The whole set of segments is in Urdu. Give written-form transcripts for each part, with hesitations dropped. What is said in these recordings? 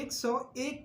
101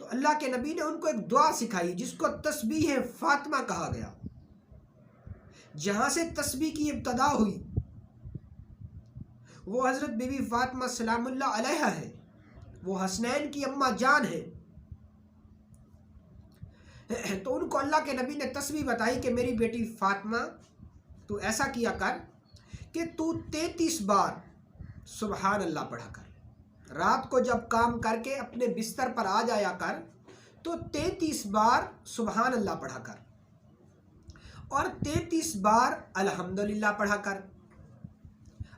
تو اللہ کے نبی نے ان کو ایک دعا سکھائی جس کو تسبیح فاطمہ کہا گیا، جہاں سے تسبیح کی ابتدا ہوئی وہ حضرت بی بی فاطمہ سلام اللہ علیہا ہے، وہ حسنین کی اماں جان ہے۔ تو ان کو اللہ کے نبی نے تسبیح بتائی کہ میری بیٹی فاطمہ تو ایسا کیا کر کہ تو 33 بار سبحان اللہ پڑھا کر، رات کو جب کام کر کے اپنے بستر پر آ جایا کر تو 33 بار سبحان اللہ پڑھا کر اور 33 بار الحمدللہ پڑھا کر۔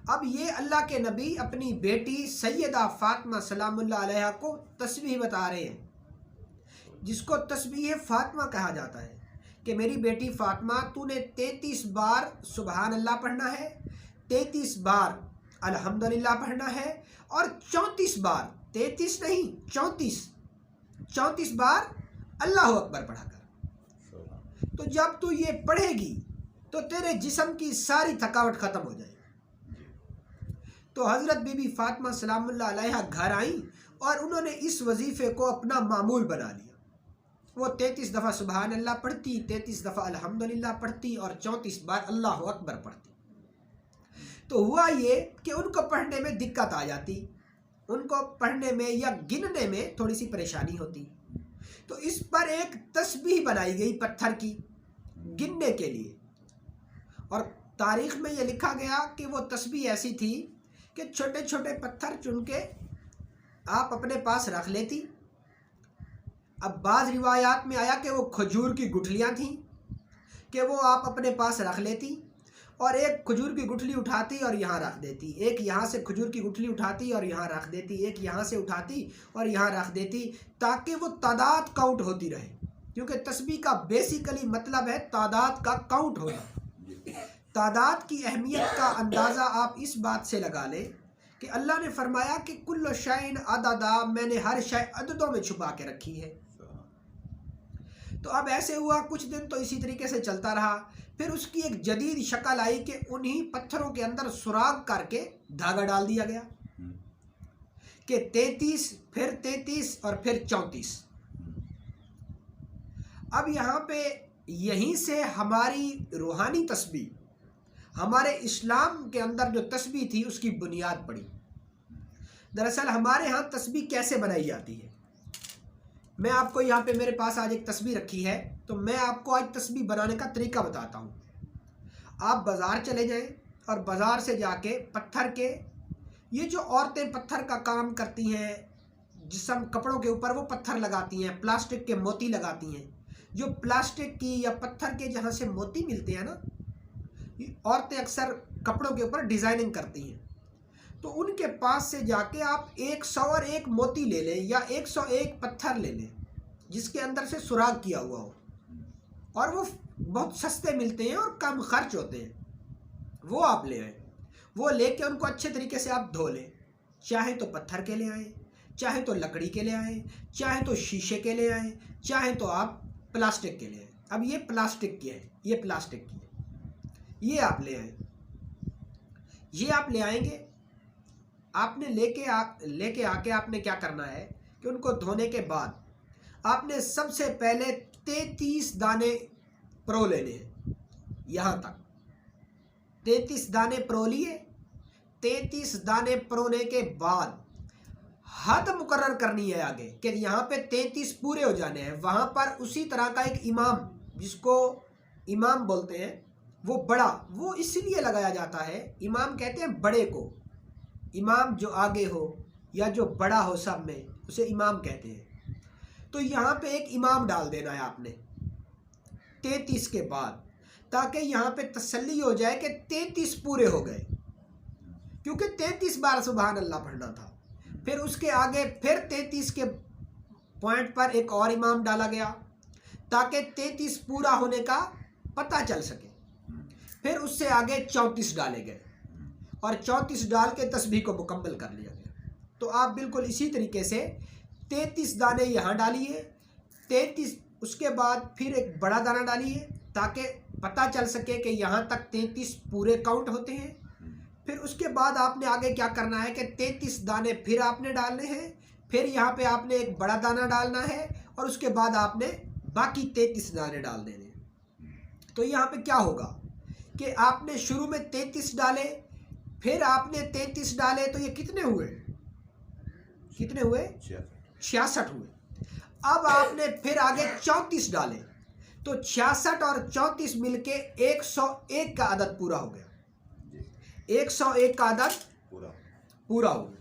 اب یہ اللہ کے نبی اپنی بیٹی سیدہ فاطمہ سلام اللہ علیہا کو تسبیح بتا رہے ہیں، جس کو تسبیح فاطمہ کہا جاتا ہے کہ میری بیٹی فاطمہ تو نے 33 بار سبحان اللہ پڑھنا ہے، 33 بار الحمدللہ پڑھنا ہے اور 34 بار، 33 نہیں 34 بار اللہ اکبر پڑھا کر۔ تو جب تو یہ پڑھے گی تو تیرے جسم کی ساری تھکاوٹ ختم ہو جائے گی۔ تو حضرت بی بی فاطمہ سلام اللہ علیہا گھر آئیں اور انہوں نے اس وظیفے کو اپنا معمول بنا لیا۔ وہ 33 دفعہ سبحان اللہ پڑھتی، 33 دفعہ الحمدللہ پڑھتی اور 34 بار اللہ اکبر پڑھتی۔ تو ہوا یہ کہ ان کو پڑھنے میں دقت آ جاتی، ان کو پڑھنے میں یا گننے میں تھوڑی سی پریشانی ہوتی، تو اس پر ایک تسبیح بنائی گئی پتھر کی گننے کے لیے، اور تاریخ میں یہ لکھا گیا کہ وہ تسبیح ایسی تھی کہ چھوٹے چھوٹے پتھر چن کے آپ اپنے پاس رکھ لیتی۔ اب بعض روایات میں آیا کہ وہ کھجور کی گٹھلیاں تھیں کہ وہ آپ اپنے پاس رکھ لیتی، اور ایک کھجور کی گٹھلی اٹھاتی اور یہاں رکھ دیتی، ایک یہاں سے کھجور کی گٹھلی اٹھاتی اور یہاں رکھ دیتی، ایک یہاں سے اٹھاتی اور یہاں رکھ دیتی، تاکہ وہ تعداد کاؤنٹ ہوتی رہے، کیونکہ تسبیح کا بیسیکلی مطلب ہے تعداد کا کاؤنٹ ہونا۔ تعداد کی اہمیت کا اندازہ آپ اس بات سے لگا لیں کہ اللہ نے فرمایا کہ کل شیء عددا، میں نے ہر شے عددوں میں چھپا کے رکھی ہے۔ تو اب ایسے ہوا کچھ دن تو اسی طریقے سے چلتا رہا، پھر اس کی ایک جدید شکل آئی کہ انہی پتھروں کے اندر سراغ کر کے دھاگا ڈال دیا گیا کہ 33 پھر 33 اور پھر 34۔ اب یہاں پہ یہیں سے ہماری روحانی تسبیح، ہمارے اسلام کے اندر جو تسبیح تھی اس کی بنیاد پڑی۔ دراصل ہمارے ہاں تسبیح کیسے بنائی جاتی ہے، میں آپ کو یہاں پہ میرے پاس آج ایک تسبیح رکھی ہے، تو میں آپ کو آج تسبیح بنانے کا طریقہ بتاتا ہوں۔ آپ بازار چلے جائیں اور بازار سے جا کے پتھر کے، یہ جو عورتیں پتھر کا کام کرتی ہیں، جسم کپڑوں کے اوپر وہ پتھر لگاتی ہیں، پلاسٹک کے موتی لگاتی ہیں، جو پلاسٹک کی یا پتھر کے جہاں سے موتی ملتے ہیں نا، عورتیں اکثر کپڑوں کے اوپر ڈیزائننگ کرتی ہیں، تو ان کے پاس سے جا کے آپ 101 موتی لے لیں یا 101 پتھر لے لیں جس کے اندر سے سراغ کیا ہوا ہو، اور وہ بہت سستے ملتے ہیں اور کم خرچ ہوتے ہیں، وہ آپ لے آئیں۔ وہ لے کے ان کو اچھے طریقے سے آپ دھو لیں، چاہے تو پتھر کے لے آئیں، چاہے تو لکڑی کے لے آئیں، چاہے تو شیشے کے لے آئیں، چاہے تو آپ پلاسٹک کے لے آئیں۔ اب یہ پلاسٹک کی ہے، یہ پلاسٹک کی ہے، یہ آپ لے آئیں، یہ آپ لے آئیں گے۔ آپ نے لے کے آ کے آپ نے کیا کرنا ہے کہ ان کو دھونے کے بعد آپ نے سب سے پہلے 33 دانے پرو لینے ہیں، یہاں تک 33 دانے پرو لیے۔ 33 دانے پرونے کے بعد حد مقرر کرنی ہے آگے کہ یہاں پہ 33 پورے ہو جانے ہیں، وہاں پر اسی طرح کا ایک امام، جس کو امام بولتے ہیں، وہ بڑا، وہ اس لیے لگایا جاتا ہے، امام کہتے ہیں بڑے کو، امام جو آگے ہو یا جو بڑا ہو سب میں اسے امام کہتے ہیں۔ تو یہاں پہ ایک امام ڈال دینا ہے آپ نے 33 کے بعد، تاکہ یہاں پہ تسلی ہو جائے کہ 33 پورے ہو گئے، کیونکہ 33 بار سبحان اللہ پڑھنا تھا۔ پھر اس کے آگے پھر 33 کے پوائنٹ پر ایک اور امام ڈالا گیا تاکہ 33 پورا ہونے کا پتہ چل سکے۔ پھر اس سے آگے 34 ڈالے گئے اور 34 ڈال کے تسبیح کو مکمل کر لیا گیا۔ تو آپ بالکل اسی طریقے سے 33 دانے یہاں ڈالیے، 33 اس کے بعد پھر ایک بڑا دانہ ڈالیے تاکہ پتہ چل سکے کہ یہاں تک 33 پورے کاؤنٹ ہوتے ہیں۔ پھر اس کے بعد آپ نے آگے کیا کرنا ہے کہ 33 دانے پھر آپ نے ڈالنے ہیں، پھر یہاں پہ آپ نے ایک بڑا دانہ ڈالنا ہے اور اس کے بعد آپ نے باقی 33 دانے ڈال دینے. تو یہاں پہ کیا ہوگا کہ آپ نے شروع میں 33 ڈالے، پھر آپ نے 33 ڈالے، تو یہ کتنے ہوئے؟ 66 ہوئے. اب آپ نے پھر آگے 34 ڈالے، تو 66 اور 34 مل کے 101 کا عدد پورا ہو گیا. 101 کا عدد پورا ہو گیا.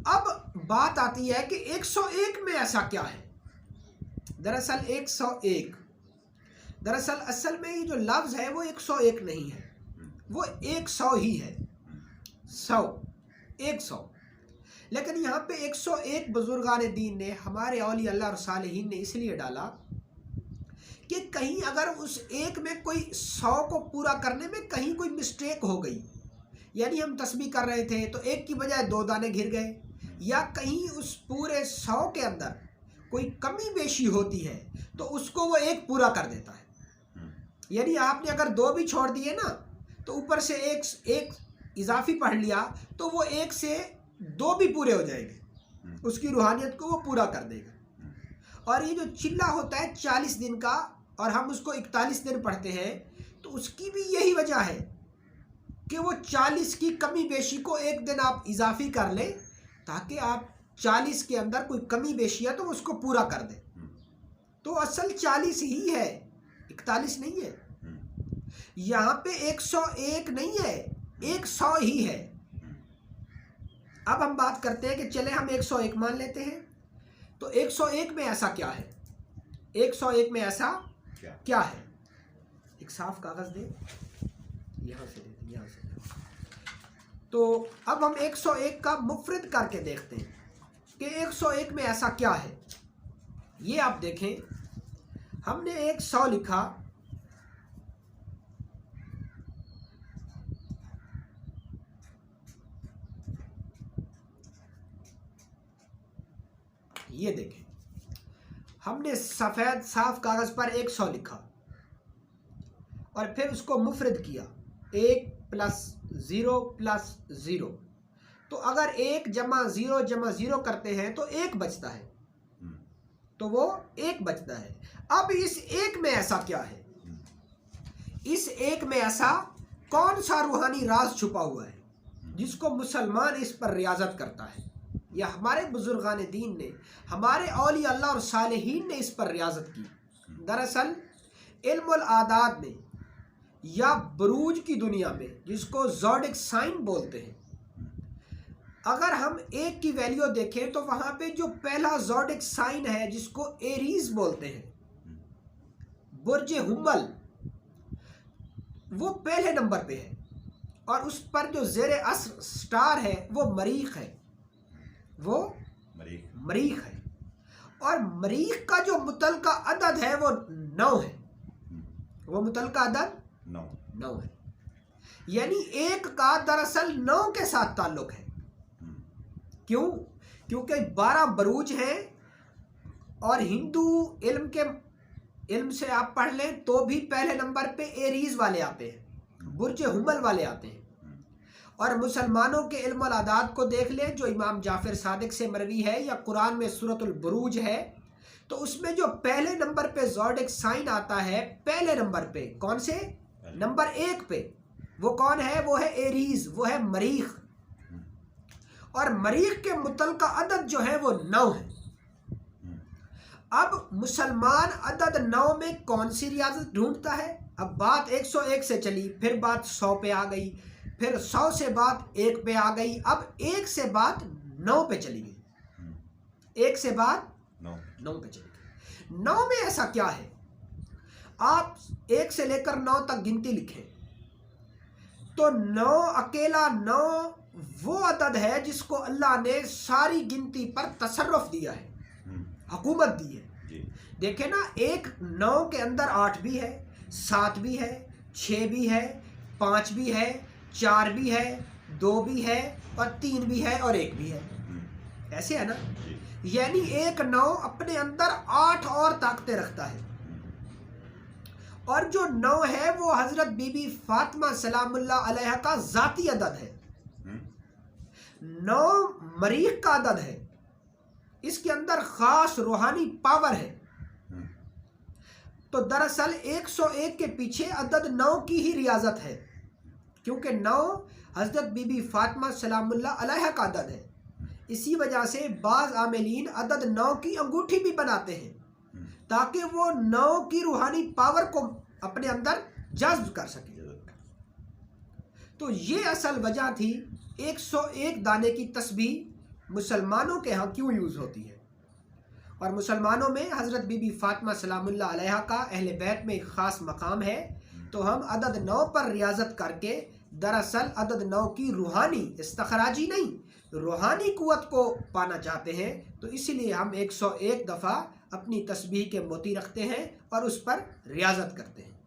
اب بات آتی ہے کہ 101 میں ایسا کیا ہے؟ دراصل 101 اصل میں یہ جو لفظ ہے وہ 101 نہیں ہے، وہ 100 ہی ہے. 100. لیکن یہاں پہ 101 بزرگان دین نے، ہمارے اولیاء اللہ اور صالحین نے اس لیے ڈالا کہ کہیں اگر اس ایک میں کوئی 100 کو پورا کرنے میں کہیں کوئی مسٹیک ہو گئی، یعنی ہم تسبیح کر رہے تھے تو ایک کی بجائے 2 دانے گر گئے، یا کہیں اس پورے 100 کے اندر کوئی کمی بیشی ہوتی ہے تو اس کو وہ ایک پورا کر دیتا ہے. یعنی آپ نے اگر 2 بھی چھوڑ دیے نا تو اوپر سے ایک اضافی پڑھ لیا تو وہ 1 سے 2 بھی پورے ہو جائیں گے، اس کی روحانیت کو وہ پورا کر دے گا. اور یہ جو چلہ ہوتا ہے 40 دن کا اور ہم اس کو 41 دن پڑھتے ہیں، تو اس کی بھی یہی وجہ ہے کہ وہ 40 کی کمی بیشی کو ایک دن آپ اضافی کر لیں تاکہ آپ 40 کے اندر کوئی کمی بیشی ہے تو اس کو پورا کر دیں. تو اصل 40 ہی ہے، 41 نہیں ہے. یہاں پہ 101 نہیں ہے، 100 ہی ہے. اب ہم بات کرتے ہیں کہ چلے ہم 101 مان لیتے ہیں، تو 101 میں ایسا کیا ہے؟ 101 میں ایسا کیا ہے؟ ایک صاف کاغذ دے، یہاں سے دے، یہاں سے دے. تو اب ہم 101 کا مفرد کر کے دیکھتے ہیں کہ 101 میں ایسا کیا ہے. یہ آپ دیکھیں، ہم نے 100 لکھا، یہ دیکھیں ہم نے سفید صاف کاغذ پر 100 لکھا اور پھر اس کو مفرد کیا، 1 + 0 + 0. تو اگر 1 + 0 + 0 کرتے ہیں تو 1 بچتا ہے، تو وہ 1 بچتا ہے. اب اس 1 میں ایسا کیا ہے؟ اس 1 میں ایسا کون سا روحانی راز چھپا ہوا ہے جس کو مسلمان اس پر ریاضت کرتا ہے؟ یا ہمارے بزرگان دین نے، ہمارے اولیاء اللہ اور صالحین نے اس پر ریاضت کی. دراصل علم العادات میں یا بروج کی دنیا میں، جس کو زوڈک سائن بولتے ہیں، اگر ہم 1 کی ویلیو دیکھیں تو وہاں پہ جو پہلا زوڈک سائن ہے جس کو ایریز بولتے ہیں، برج حمل، وہ پہلے نمبر پہ ہے، اور اس پر جو زیر اثر سٹار ہے وہ مریخ ہے، وہ مریخ ہے. اور مریخ کا جو متعلقہ عدد ہے وہ 9 ہے، وہ متعلقہ عدد 9 ہے. یعنی 1 کا دراصل 9 کے ساتھ تعلق ہے. کیوں؟ کیونکہ 12 بروج ہیں، اور ہندو علم سے آپ پڑھ لیں تو بھی پہلے نمبر پہ ایریز والے آتے ہیں، برج حمل والے آتے ہیں. اور مسلمانوں کے علم العادات کو دیکھ لیں جو امام جعفر صادق سے مروی ہے، یا قرآن میں سورۃ البروج ہے، تو اس میں جو پہلے نمبر پہ زوڈک سائن آتا ہے، پہلے نمبر پہ کون سے؟ نمبر 1 پہ وہ کون ہے؟ وہ ہے ایریز، وہ ہے مریخ. اور مریخ کے متعلقہ عدد جو ہے وہ 9 ہے. اب مسلمان عدد 9 میں کون سی ریاضت ڈھونڈتا ہے؟ اب بات 101 سے چلی، پھر بات 100 پہ آ گئی، پھر 100 سے بات 1 پہ آ گئی، اب 1 سے بات 9 پہ چلی گئی. 1 سے بات 9 پہ چلی گئی. 9 میں ایسا کیا ہے؟ آپ 1 سے لے کر 9 تک گنتی لکھیں تو 9 اکیلا 9 وہ عدد ہے جس کو اللہ نے ساری گنتی پر تصرف دیا ہے، حکومت دی ہے. دیکھیں نا، 9 کے اندر 8 بھی ہے، 7 بھی ہے، 6 بھی ہے، 5 بھی ہے، 4 بھی ہے، 2 بھی ہے، اور 3 بھی ہے، اور 1 بھی ہے. ایسے ہے نا؟ یعنی 9 اپنے اندر 8 اور طاقتیں رکھتا ہے. اور جو 9 ہے وہ حضرت بی بی فاطمہ سلام اللہ علیہ کا ذاتی عدد ہے. 9 مریخ کا عدد ہے، اس کے اندر خاص روحانی پاور ہے. تو دراصل 101 کے پیچھے عدد 9 کی ہی ریاضت ہے، کیونکہ 9 حضرت بی بی فاطمہ سلام اللہ علیہا کا عدد ہے. اسی وجہ سے بعض عاملین عدد 9 کی انگوٹھی بھی بناتے ہیں تاکہ وہ 9 کی روحانی پاور کو اپنے اندر جذب کر سکیں. تو یہ اصل وجہ تھی 101 دانے کی تسبیح مسلمانوں کے ہاں کیوں یوز ہوتی ہے. اور مسلمانوں میں حضرت بی بی فاطمہ سلام اللہ علیہا کا اہل بیت میں ایک خاص مقام ہے. تو ہم عدد 9 پر ریاضت کر کے دراصل عدد 9 کی روحانی، استخراجی نہیں، روحانی قوت کو پانا چاہتے ہیں. تو اسی لیے ہم 101 دفعہ اپنی تسبیح کے موتی رکھتے ہیں اور اس پر ریاضت کرتے ہیں.